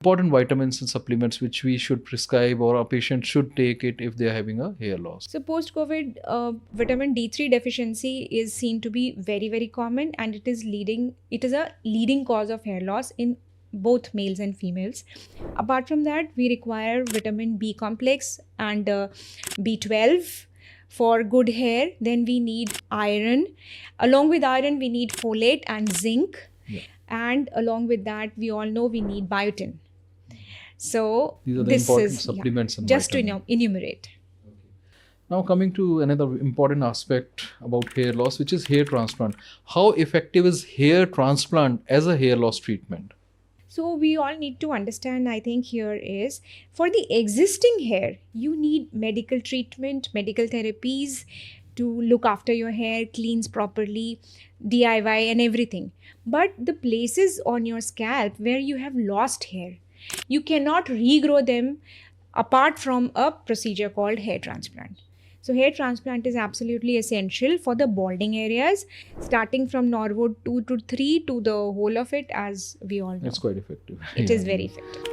important vitamins and supplements which we should prescribe or a patient should take it if they are having a hair loss? So post-COVID, vitamin D3 deficiency is seen to be very, very common, and it is a leading cause of hair loss in both males and females. Apart from that, we require vitamin B complex and B12 for good hair. Then we need iron. Along with iron, we need folate and zinc. Yeah. And along with that, we all know we need biotin. So These are the this important is supplements and just vitamins. to enumerate. Now coming to another important aspect about hair loss, which is hair transplant. How effective is hair transplant as a hair loss treatment? So we all need to understand, I think here is, for the existing hair, you need medical treatment, medical therapies to look after your hair, cleans properly, DIY and everything. But the places on your scalp where you have lost hair, you cannot regrow them apart from a procedure called hair transplant. So hair transplant is absolutely essential for the balding areas, starting from Norwood 2 to 3 to the whole of it, as we all know. It's quite effective. It Yeah. is very effective.